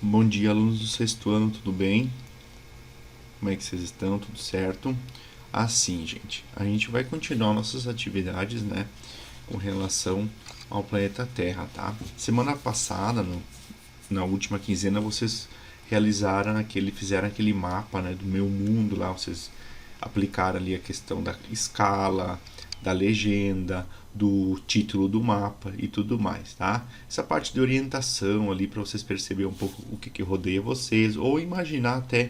Bom dia, alunos do sexto ano, tudo bem? Como é que vocês estão? Tudo certo? Assim, gente, a gente vai continuar nossas atividades, né, com relação ao planeta Terra, tá? Semana passada, na última quinzena, vocês fizeram aquele mapa, né, do meu mundo lá, vocês aplicaram ali a questão da escala, da legenda, do título do mapa e tudo mais, tá? Essa parte de orientação ali para vocês perceberem um pouco o que rodeia vocês ou imaginar até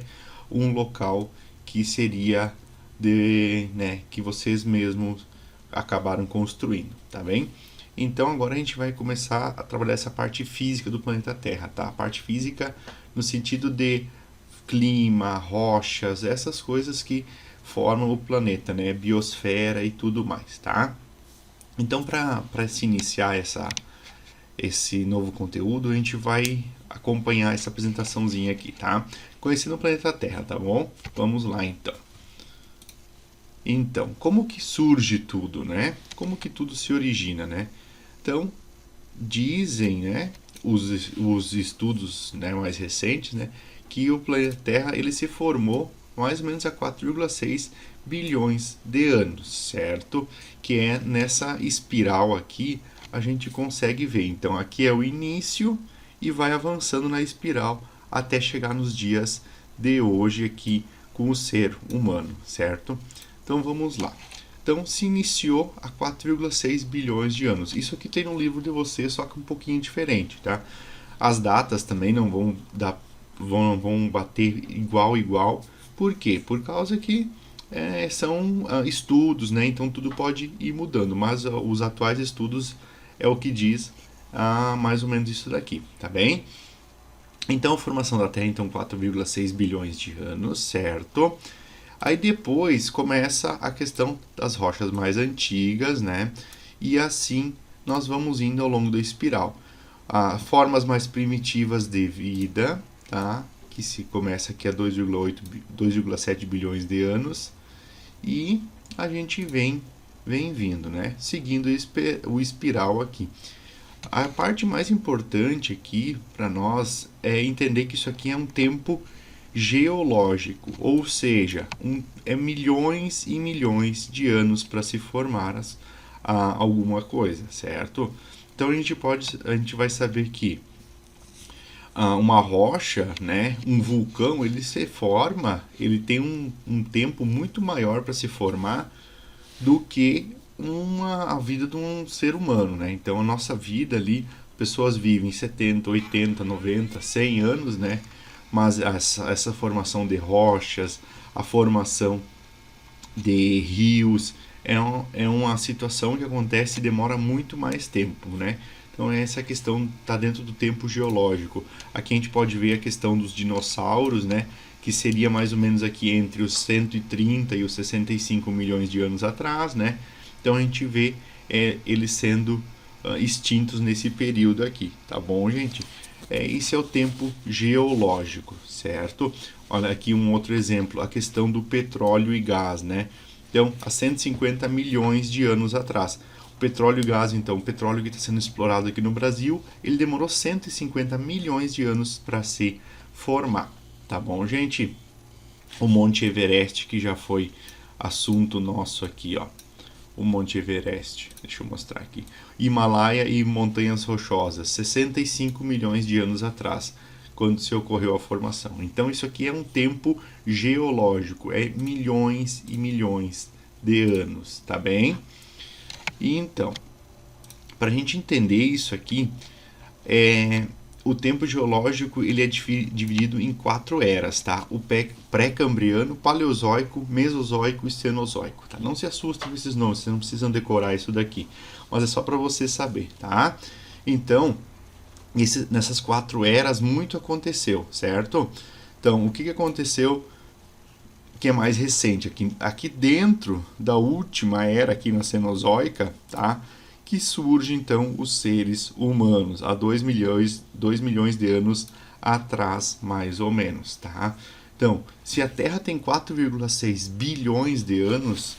um local que seria né, que vocês mesmos acabaram construindo, tá bem? Então agora a gente vai começar a trabalhar essa parte física do planeta Terra, tá? A parte física no sentido de clima, rochas, essas coisas que formam o planeta, né? Biosfera e tudo mais, tá? Então, para se iniciar esse novo conteúdo, a gente vai acompanhar essa apresentaçãozinha aqui, tá? Conhecendo o planeta Terra, tá bom? Vamos lá, então. Então, como que surge tudo, né? Como que tudo se origina, né? Então, dizem, né, os estudos, né, mais recentes, né, que o planeta Terra ele se formou mais ou menos há 4,6 bilhões de anos, certo? Que é nessa espiral aqui a gente consegue ver. Então aqui é o início e vai avançando na espiral até chegar nos dias de hoje aqui com o ser humano, certo? Então vamos lá. Então se iniciou há 4,6 bilhões de anos. Isso aqui tem no livro de vocês, só que um pouquinho diferente, tá? As datas também não vão bater igual. Por quê? Por causa que são estudos, né? Então tudo pode ir mudando, mas os atuais estudos é o que diz mais ou menos isso daqui, tá bem? Então a formação da Terra, então 4,6 bilhões de anos, certo? Aí depois começa a questão das rochas mais antigas, né? E assim nós vamos indo ao longo da espiral. Formas mais primitivas de vida, tá? Que se começa aqui a 2,7 bilhões de anos. E a gente vem vindo, né? Seguindo o espiral aqui. A parte mais importante aqui para nós é entender que isso aqui é um tempo geológico, ou seja, é milhões e milhões de anos para se formar alguma coisa, certo? Então a gente vai saber que uma rocha, né, um vulcão, ele se forma, ele tem um tempo muito maior para se formar do que a vida de um ser humano, né? Então a nossa vida ali, pessoas vivem 70, 80, 90, 100 anos, né? Mas essa formação de rochas, a formação de rios, é uma situação que acontece e demora muito mais tempo, né? Então essa questão está dentro do tempo geológico. Aqui a gente pode ver a questão dos dinossauros, né? Que seria mais ou menos aqui entre os 130 e os 65 milhões de anos atrás, né? Então a gente vê eles sendo extintos nesse período aqui, tá bom, gente? Esse é o tempo geológico, certo? Olha aqui um outro exemplo, a questão do petróleo e gás, né? Então, há 150 milhões de anos atrás. O petróleo e gás, então, o petróleo que está sendo explorado aqui no Brasil, ele demorou 150 milhões de anos para se formar, tá bom, gente? O Monte Everest, que já foi assunto nosso aqui, ó. O Monte Everest, deixa eu mostrar aqui. Himalaia e Montanhas Rochosas, 65 milhões de anos atrás, quando se ocorreu a formação. Então isso aqui é um tempo geológico, é milhões e milhões de anos, tá bem? E então, para a gente entender isso aqui, o tempo geológico ele é dividido em 4 eras, tá? O pré-cambriano, paleozoico, mesozoico e cenozoico, tá? Não se assustem com esses nomes, vocês não precisam decorar isso daqui, mas é só para você saber, tá? Então, nessas 4 eras muito aconteceu, certo? Então, o que aconteceu que é mais recente aqui dentro da última era aqui na Cenozoica, tá? Que surge então os seres humanos há 2 milhões de anos atrás, mais ou menos, tá? Então, se a Terra tem 4,6 bilhões de anos,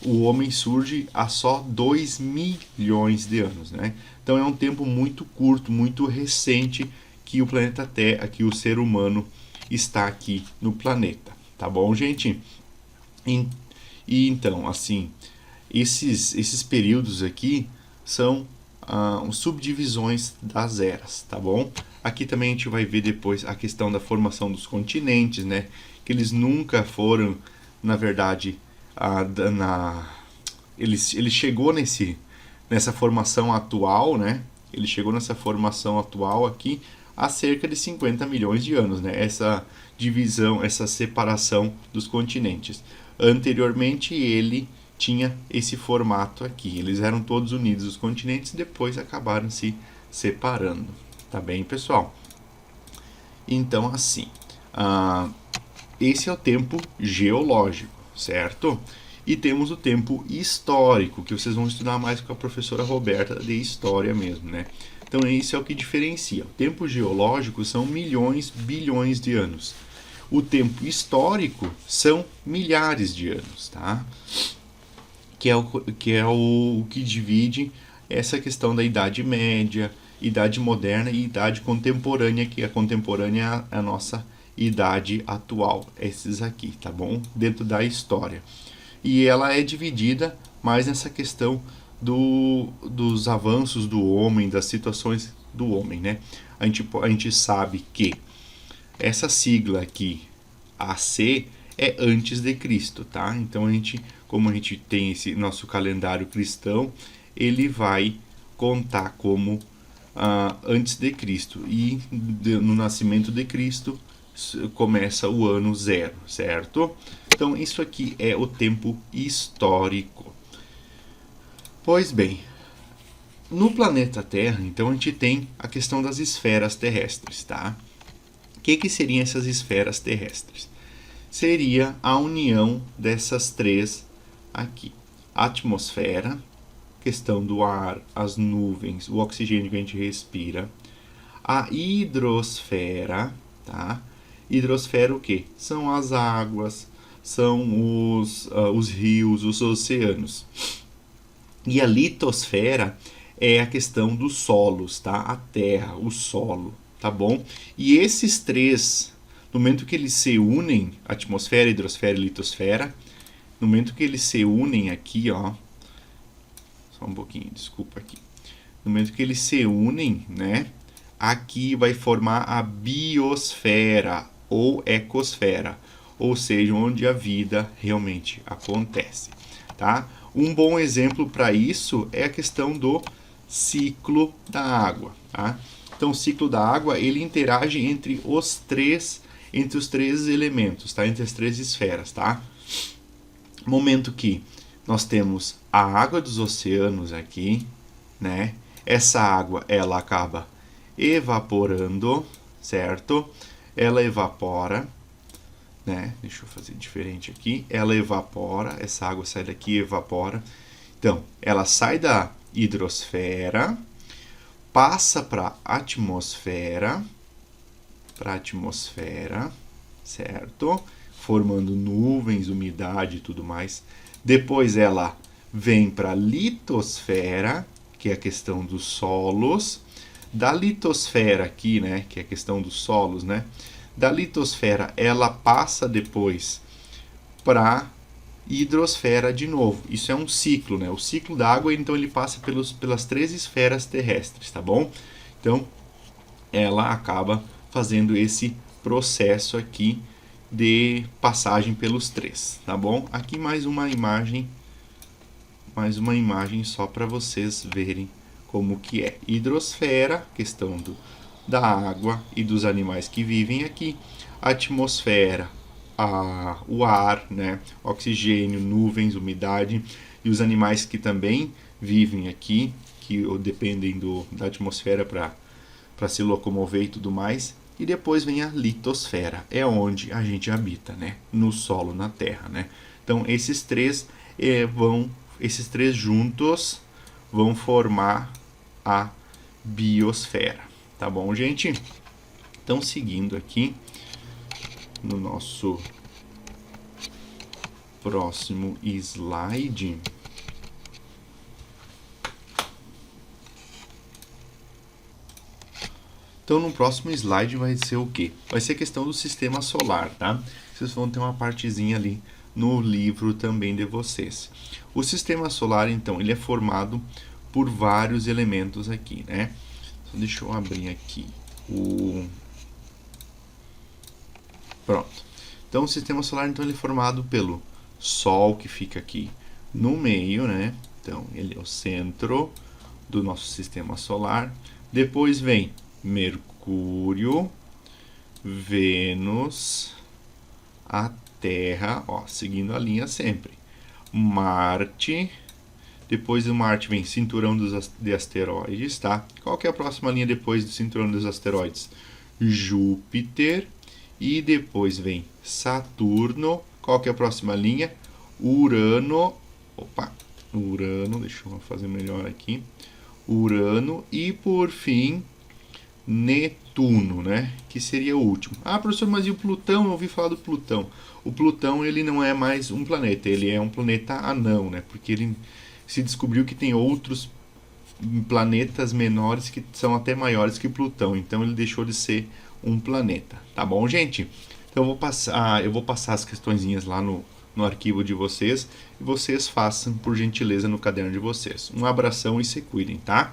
o homem surge há só 2 milhões de anos, né? Então é um tempo muito curto, muito recente que o planeta Terra, que o ser humano está aqui no planeta, tá bom, gente? E então, assim, esses períodos aqui são subdivisões das eras, tá bom? Aqui também a gente vai ver depois a questão da formação dos continentes, né? Que eles nunca foram, na verdade, ele chegou nessa formação atual, né? Ele chegou nessa formação atual aqui há cerca de 50 milhões de anos, né? Essa divisão, essa separação dos continentes. Anteriormente ele tinha esse formato aqui. Eles eram todos unidos os continentes e depois acabaram se separando. Tá bem, pessoal? Então, assim, esse é o tempo geológico, certo? E temos o tempo histórico, que vocês vão estudar mais com a professora Roberta de História mesmo, né? Então, isso é o que diferencia. O tempo geológico são milhões, bilhões de anos. O tempo histórico são milhares de anos, tá? Que é o que divide essa questão da Idade Média, Idade Moderna e Idade Contemporânea, que a contemporânea é a nossa idade atual. Esses aqui, tá bom? Dentro da história. E ela é dividida mais nessa questão dos avanços do homem, das situações do homem, né? A gente sabe que essa sigla aqui, AC, é antes de Cristo, tá? Então como a gente tem esse nosso calendário cristão, ele vai contar como antes de Cristo. E no nascimento de Cristo começa o ano zero, certo? Então isso aqui é o tempo histórico. Pois bem, no planeta Terra, então a gente tem a questão das esferas terrestres, tá? O que seriam essas esferas terrestres? Seria a união dessas três aqui. A atmosfera, questão do ar, as nuvens, o oxigênio que a gente respira. A hidrosfera, tá? Hidrosfera o quê? São as águas, são os rios, os oceanos. E a litosfera é a questão dos solos, tá? A terra, o solo, tá bom? E esses três, no momento que eles se unem, atmosfera, hidrosfera e litosfera, no momento que eles se unem aqui, ó, só um pouquinho, desculpa aqui. No momento que eles se unem, né, aqui vai formar a biosfera ou ecosfera, ou seja, onde a vida realmente acontece, tá? Um bom exemplo para isso é a questão do ciclo da água, tá? Então, o ciclo da água, ele interage entre os três elementos, tá? Entre as três esferas, tá? Momento que nós temos a água dos oceanos aqui, né? Essa água, ela acaba evaporando, certo? Ela evapora, né? Deixa eu fazer diferente aqui. Ela evapora, essa água sai daqui e evapora. Então, ela sai da hidrosfera, passa para a atmosfera, certo? Formando nuvens, umidade e tudo mais. Depois ela vem para a litosfera, que é a questão dos solos. Da litosfera aqui, né, que é a questão dos solos, né? Da litosfera ela passa depois para hidrosfera de novo. Isso é um ciclo, né? O ciclo da água, então ele passa pelas três esferas terrestres, tá bom? Então ela acaba fazendo esse processo aqui de passagem pelos três, tá bom? Aqui mais uma imagem só para vocês verem como que é. Hidrosfera, questão da água e dos animais que vivem aqui. Atmosfera, o ar, né? Oxigênio, nuvens, umidade. E os animais que também vivem aqui, que dependem da atmosfera para se locomover e tudo mais. E depois vem a litosfera, é onde a gente habita, né? No solo, na terra, né? Então esses três juntos vão formar a biosfera, tá bom, gente? Então, seguindo aqui no nosso próximo slide, Então, no próximo slide vai ser o quê? Vai ser a questão do sistema solar, tá? Vocês vão ter uma partezinha ali no livro também de vocês. O sistema solar, então, ele é formado por vários elementos aqui, né? Então, deixa eu abrir aqui o... Pronto. Então, o sistema solar, então, ele é formado pelo Sol, que fica aqui no meio, né? Então, ele é o centro do nosso sistema solar. Depois vem Mercúrio, Vênus, a Terra, ó, seguindo a linha sempre. Marte, depois do Marte vem Cinturão de Asteroides, tá? Qual que é a próxima linha depois do Cinturão dos Asteroides? Júpiter, e depois vem Saturno. Qual que é a próxima linha? Urano, Urano, deixa eu fazer melhor aqui. Urano e por fim Netuno, né? Que seria o último. Ah, professor, mas e o Plutão? Eu ouvi falar do Plutão. O Plutão, ele não é mais um planeta, ele é um planeta anão, né? Porque ele se descobriu que tem outros planetas menores que são até maiores que Plutão. Então ele deixou de ser um planeta. Tá bom, gente? Então eu vou passar as questõezinhas lá no arquivo de vocês e vocês façam, por gentileza, no caderno de vocês. Um abração e se cuidem, tá?